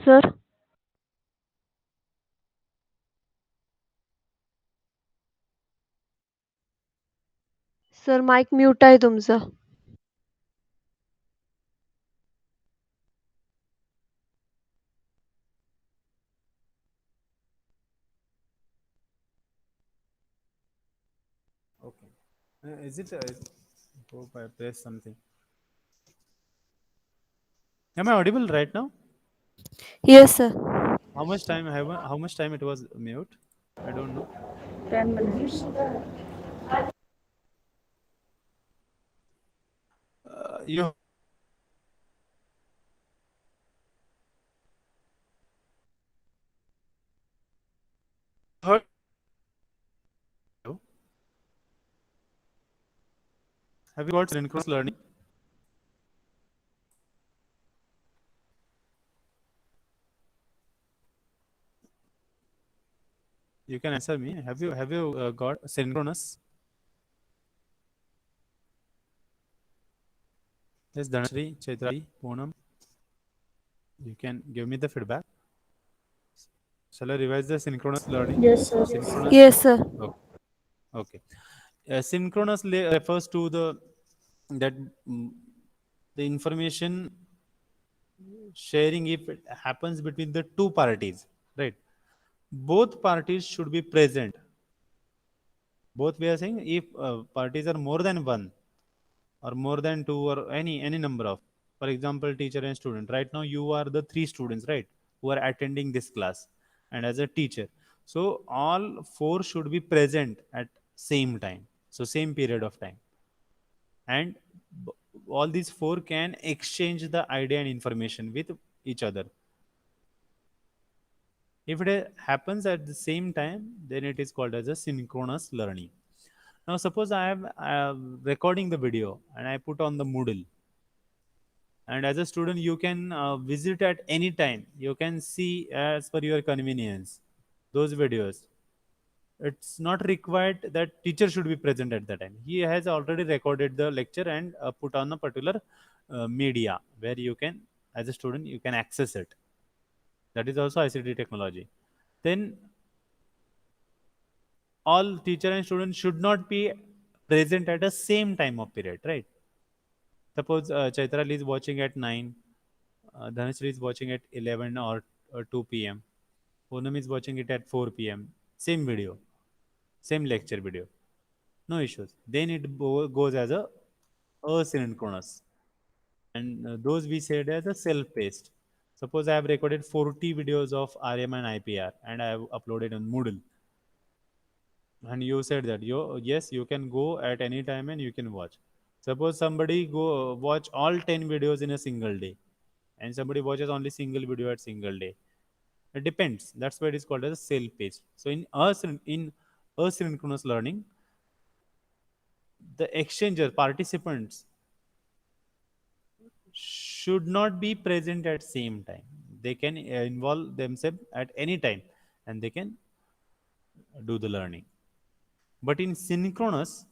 Sir. Sir mike mute आहे तुमचं. Okay. Is it? Hope I pressed something. Am I audible right now? Yes, sir. How much time have? How much time it was mute? I don't know. 10 minutes. You heard? Have you got synchronous learning? You can answer me. Have you got synchronous? Yes, Dhanasri, Chaitra, Poonam. You can give me the feedback. Shall I revise the synchronous learning? Yes, sir. Synchronous. Yes, sir. Okay. Okay. Synchronous refers to that mm, the information sharing if it happens between the two parties, right? Both parties should be present. Both, we are saying, if parties are more than one or more than two or any number of, for example, teacher and student. Right now you are the three students, right, who are attending this class, and as a teacher, so all four should be present at same time, so same period of time, and b- all these four can exchange the idea and information with each other. If it happens at the same time, then it is called as a synchronous learning. Now suppose I am recording the video and I put on the Moodle, and as a student you can visit at any time, you can see as per your convenience those videos. It's not required that teacher should be present at the time. He has already recorded the lecture and put on a particular media where you can, as a student, you can access it. That is also ICT technology. Then all teacher and student should not be present at the same time of period, right? Suppose Chaitral is watching at 9, Dhanasri is watching at 11 or 2 p.m. Poonam is watching it at 4 p.m. Same video, same lecture video. No issues. Then it goes as a asynchronous. And those we said as a self-paced. Suppose I have recorded 40 videos of RM and IPR and I have uploaded on Moodle. And you said that yes, you can go at any time and you can watch. Suppose somebody go watch all 10 videos in a single day, and somebody watches only single video at single day. It depends. That's why it is called as self-paced. So in asynchronous learning, the exchanger participants should not be present at same time. They can involve themselves at any time, and they can do the learning. But in synchronous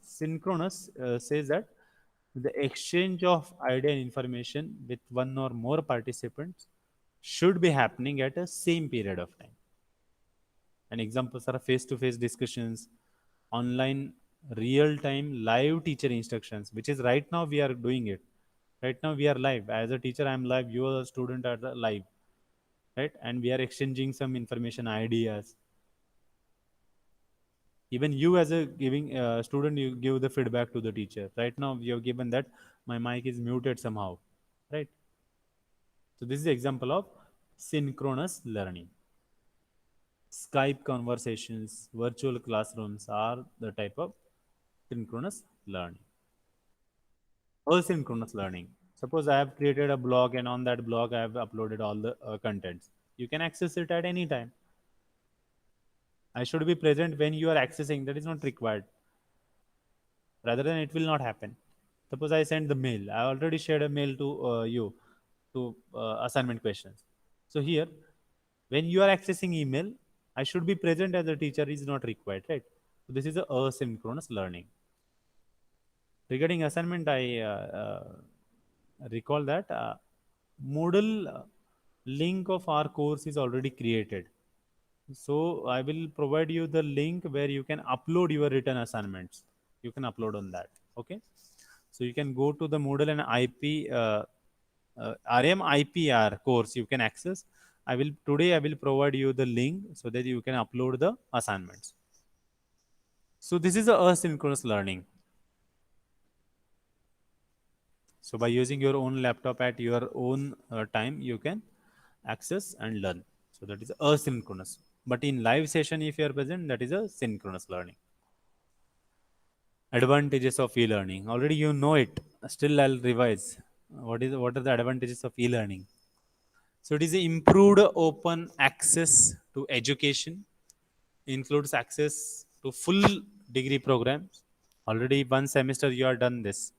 says that the exchange of idea and information with one or more participants should be happening at a same period of time. And examples are face-to-face discussions, online real-time live teacher instructions, which is right now we are doing it. Right now we are live. As a teacher, I am live. You are a student are live, right? And we are exchanging some information, ideas. Even you as a giving student, you give the feedback to the teacher. Right now you have given that my mic is muted somehow, right? So this is the example of synchronous learning. Skype conversations, virtual classrooms are the type of synchronous learning. Asynchronous learning. Suppose I have created a blog and on that blog I have uploaded all the contents. You can access it at any time. I should be present when you are accessing. That is not required. Rather than it will not happen. Suppose I send the mail. I already shared a mail to you to assignment questions. So here, when you are accessing email, I should be present as a teacher is not required, right? So this is a asynchronous learning. Regarding assignment, I recall that Moodle. link of our course is already created. So I will provide you the link where you can upload your written assignments. You can upload on that. Okay. So you can go to the Moodle and RM IPR course you can access. I will provide you the link so that you can upload the assignments. So this is a asynchronous learning. So by using your own laptop at your own time, you can access and learn. So that is asynchronous. But in live session, if you are present, that is a synchronous learning. Advantages of e-learning. Already you know it. Still, I'll revise. What are the advantages of e-learning? So it is improved open access to education, includes access to full degree programs. Already one semester you are done this.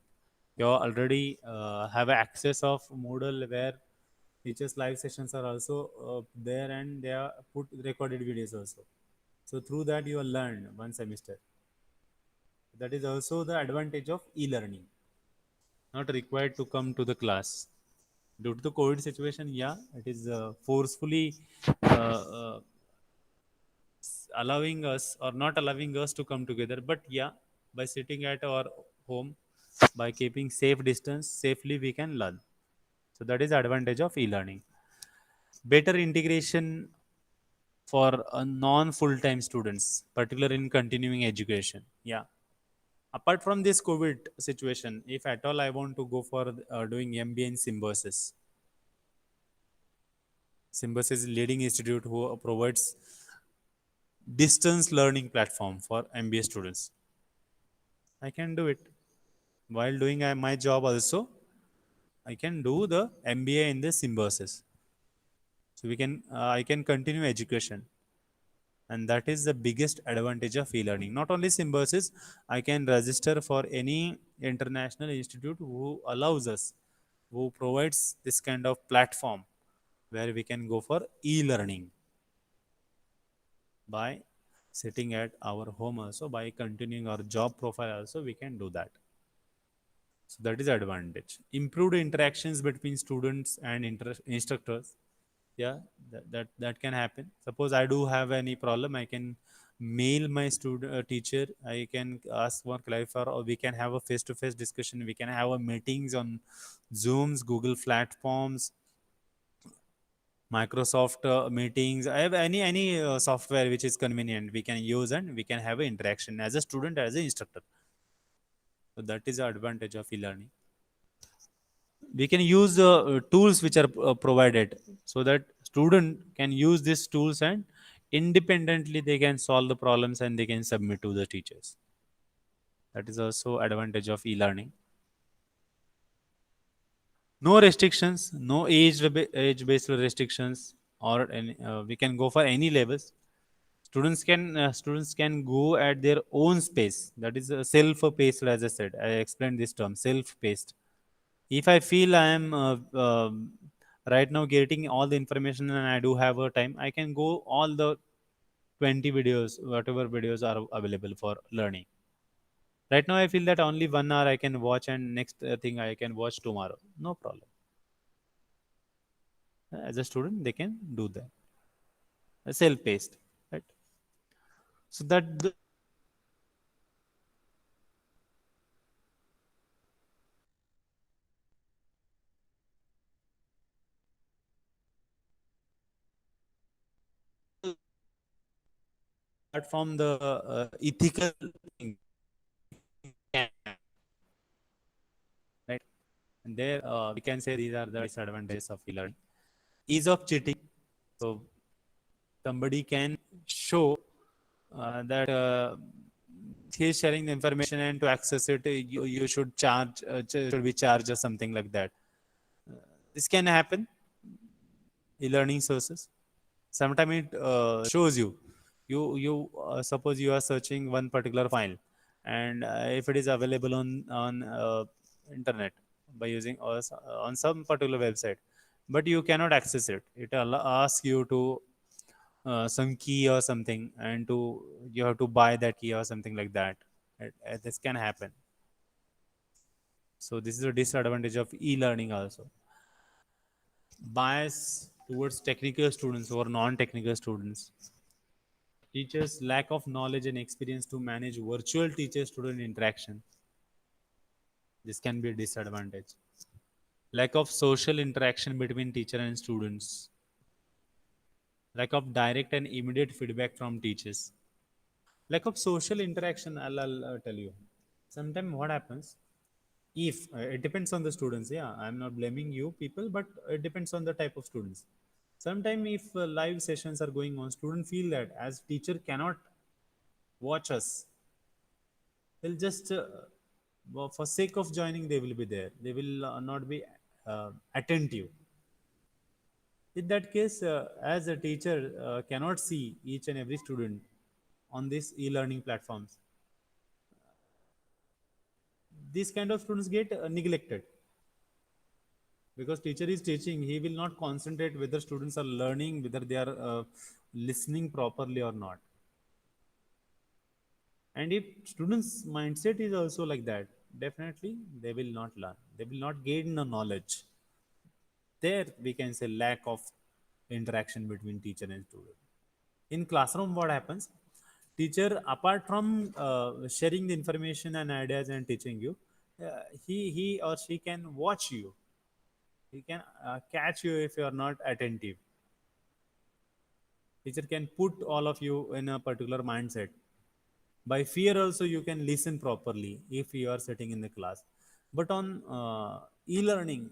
You already have access of Moodle where teachers live sessions are also there, and they are put recorded videos also. So through that you will learn one semester. That is also the advantage of e-learning. Not required to come to the class. Due to the COVID situation, yeah, it is forcefully allowing us or not allowing us to come together. But yeah, by sitting at our home, by keeping safe distance, safely we can learn. So that is the advantage of e-learning. Better integration for non full-time students, particularly in continuing education. Yeah. Apart from this COVID situation, if at all I want to go for doing MBA in Symbiosis, Symbiosis is leading institute who provides distance learning platform for MBA students. I can do it while doing my job also. I can do the MBA in the Symbiosis, so I can continue education, and that is the biggest advantage of e-learning. Not only Symbiosis, I can register for any international institute who allows us, who provides this kind of platform where we can go for e-learning by sitting at our home also, by continuing our job profile also, we can do that. So that is advantage. Improved interactions between students and instructors. Yeah, that can happen. Suppose I do have any problem, I can mail my student teacher. I can ask for clarify, or we can have a face-to-face discussion. We can have a meetings on Zooms, Google platforms, Microsoft meetings. I have any software which is convenient. We can use and we can have an interaction as a student, as an instructor. So that is the advantage of e-learning. We can use the tools which are provided, so that student can use these tools and independently they can solve the problems and they can submit to the teachers. That is also advantage of e-learning. No restrictions, no age based restrictions, or any, we can go for any levels. Students can go at their own space. That is self paced. As I said, I explained this term, self paced. If I feel I am right now getting all the information and I do have a time, I can go all the 20 videos, whatever videos are available for learning. Right now I feel that only 1 hour I can watch, and next thing I can watch tomorrow, no problem. As a student they can do that, self paced, right? So that the platform, the ethical thing, right? And there we can say these are the disadvantages of e-learning. Ease of cheating. So somebody can show that he is sharing the information, and to access it you should charge, should be charged or something like that. This can happen. E-learning sources, sometimes it shows you, suppose you are searching one particular file, and if it is available on internet by using on some particular website, but you cannot access it, asks you to some key or something, and to you have to buy that key or something like that. This can happen. So this is a disadvantage of e-learning also. Bias towards technical students or non-technical students. Teachers lack of knowledge and experience to manage virtual teacher student interaction. This can be a disadvantage. Lack of social interaction between teacher and students. Lack of direct and immediate feedback from teachers. Lack of social interaction, I'll tell you. Sometimes what happens, if it depends on the students, yeah, I'm not blaming you people, but it depends on the type of students. Sometimes if live sessions are going on, students feel that as teacher cannot watch us, they'll just for sake of joining they will be there, they will not be attentive. In that case, as a teacher cannot see each and every student on these e-learning platforms, these kind of students get neglected, because teacher is teaching, he will not concentrate whether students are learning, whether they are listening properly or not. And if students mindset is also like that, definitely they will not learn, they will not gain the knowledge. There we can say lack of interaction between teacher and student. In classroom what happens, teacher apart from sharing the information and ideas and teaching you, he or she can watch you, he can catch you if you are not attentive. Teacher can put all of you in a particular mindset. By fear also you can listen properly if you are sitting in the class. But on e-learning,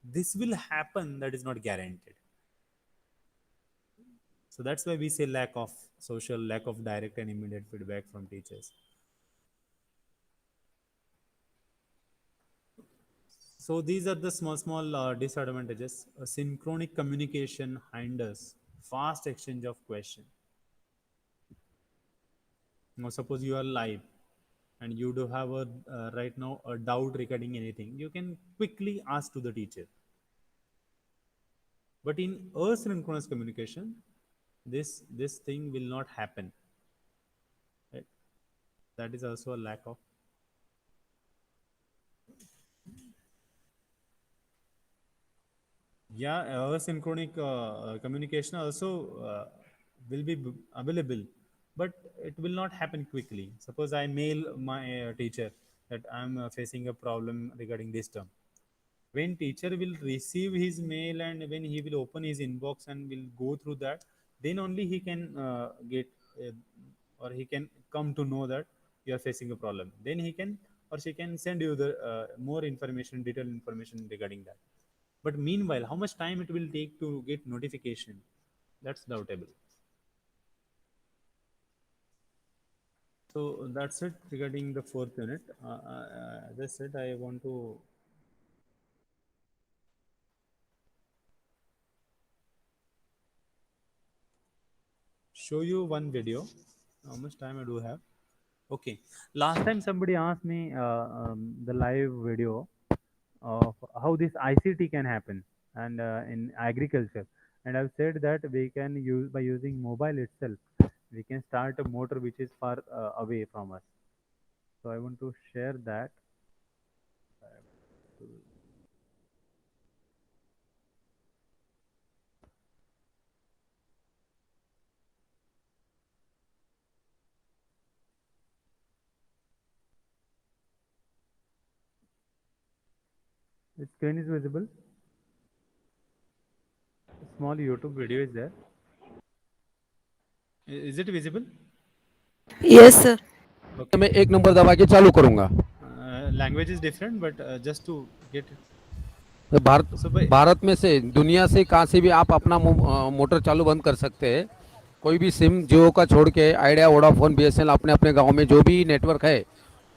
this will happen, that is not guaranteed. So that's why we say lack of social, lack of direct and immediate feedback from teachers. So these are the small disadvantages. Synchronic communication hinders fast exchange of question. Now suppose you are live and you do have a right now a doubt regarding anything, you can quickly ask to the teacher. But in asynchronous communication, this thing will not happen, right? That is also a lack of. Yeah, asynchronic communication also will be available, but it will not happen quickly. Suppose I mail my teacher that I'm facing a problem regarding this term. When teacher will receive his mail and when he will open his inbox and will go through that, then only he can get uh, or he can come to know that you are facing a problem. Then he can or she can send you the more information, detailed information regarding that. But meanwhile, how much time it will take to get notification, that's doubtable. So that's it regarding the fourth unit. As I said, I want to show you one video. How much time I do have? Okay. Last time somebody asked me the live video of how this ICT can happen and in agriculture, and I've said that we can use by using mobile itself. We can start a motor which is far away from us. So I want to share that. The screen is visible. A small YouTube video is there. Is it visible? Yes, sir. Okay. मैं एक number दबा के चालू करूंगा. Language is different, but just to get it. तो Bharat So by Bharat में से दुनिया से कहाँ से भी आप अपना मोटर चालू बंद कर सकते हैं. कोई भी सिम जियो का छोड़ के आइडिया, वोडाफोन, बीएसएनएल अपने अपने गांव में जो भी नेटवर्क है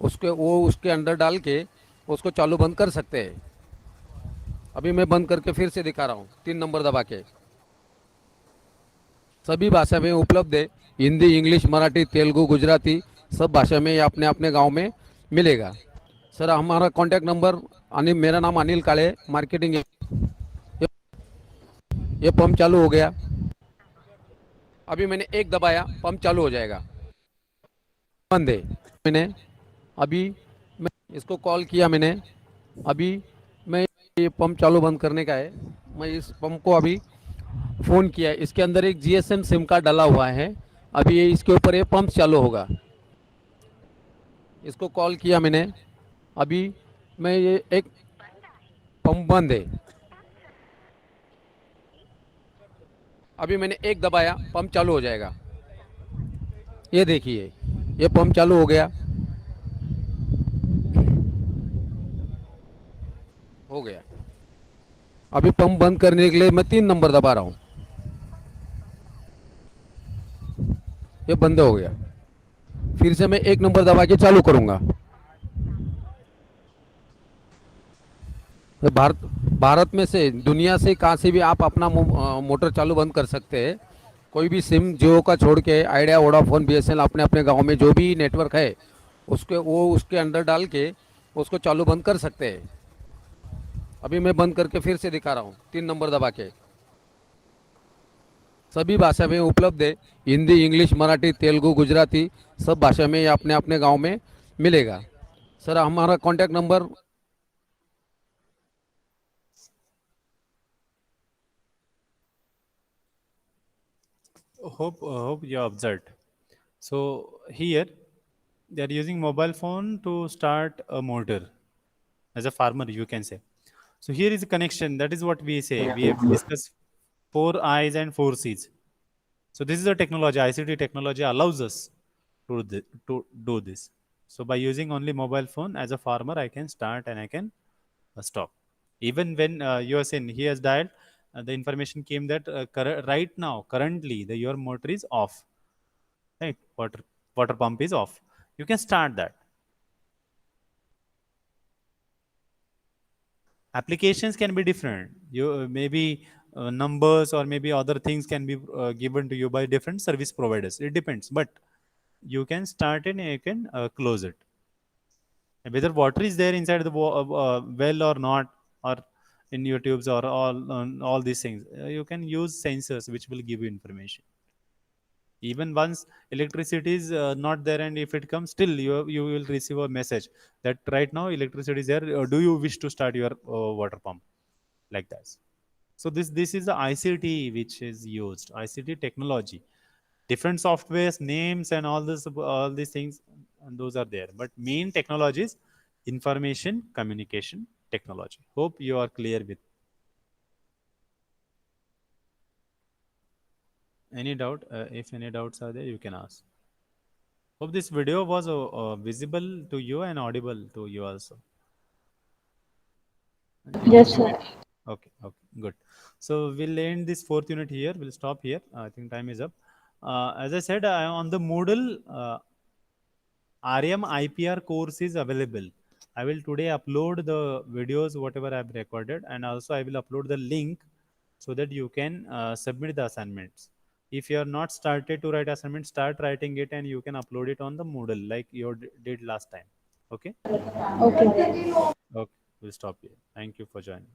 उसके अंदर डाल के उसको चालू बंद कर सकते हैं. अभी मैं बंद करके फिर से दिखा रहा हूँ 3 नंबर दबा के. सभी भाषा में उपलब्ध है. हिंदी, इंग्लिश, मराठी, तेलुगु, गुजराती सब भाषा में अपने अपने गांव में मिलेगा. सर हमारा कॉन्टैक्ट नंबर मेरा नाम अनिल काले, मार्केटिंग. ये पंप चालू हो गया. अभी मैंने एक दबाया, पंप चालू हो जाएगा. बंद है. मैंने अभी मैं इसको कॉल किया. मैंने अभी मैं ये पंप चालू बंद करने का है. मैं इस पंप को अभी फ़ोन किया, इसके अंदर एक जीएसएम सिम कार्ड डाला हुआ है। अभी ये इसके ऊपर ये पंप चालू होगा। इसको कॉल किया मैंने, अभी मैं ये एक पंप बंद है। अभी मैंने एक दबाया, पंप चालू हो जाएगा। ये देखिए, ये पंप चालू हो गया, हो गया। अभी पंप बंद करने के लिए मैं 3 नंबर दबा रहा हूँ, ये बंद हो गया। फिर से मैं 1 नंबर दबा के चालू करूँगा। तो भारत में से, दुनिया से कहाँ से भी आप अपना मोटर चालू बंद कर सकते हैं। कोई भी सिम जियो का छोड़ के आइडिया, वोडाफोन, बीएसएनएल अपने अपने गांव में जो भी नेटवर्क है उसके अंदर डाल के उसको चालू बंद कर सकते हैं। अभी मैं बंद करके फिर से दिखा रहा हूँ 3 नंबर दबा के। सभी भाषा में उपलब्ध है, हिंदी, इंग्लिश, मराठी, तेलुगु, गुजराती, सब भाषा में ये अपने अपने गांव में मिलेगा। सर हमारा contact number Hope you observed. So here they are using mobile phone to start a motor. As a farmer, you can say. So here is a connection. That is what we say. We have discussed 4 I's and 4 C's. So this is a technology. ICT technology allows us to do this. So by using only mobile phone as a farmer, I can start and I can stop. Even when you are saying he has dialed, the information came that right now, currently, your motor is off. Right, water pump is off. You can start that. Applications can be different. You maybe numbers or maybe other things can be given to you by different service providers. It depends, but you can start it and you can close it. And whether water is there inside the well or not, or in your tubes or all these things, you can use sensors which will give you information. Even once electricity is not there, and if it comes, still you will receive a message that right now electricity is there. Do you wish to start your water pump? Like that. So this is the ICT which is used. ICT technology, different softwares, names, and all these things, and those are there. But main technology is information communication technology. Hope you are clear with. Any doubt? If any doubts are there, you can ask. Hope this video was visible to you and audible to you also. Yes, sir. Okay, good. So we'll end this 4th unit here. We'll stop here. I think time is up. As I said, on the Moodle, REM IPR course is available. I will today upload the videos, whatever I've recorded, and also I will upload the link so that you can submit the assignments. If you are not started to write assignment, start writing it and you can upload it on the Moodle like you did last time. Okay? Okay. Okay, we'll stop here. Thank you for joining.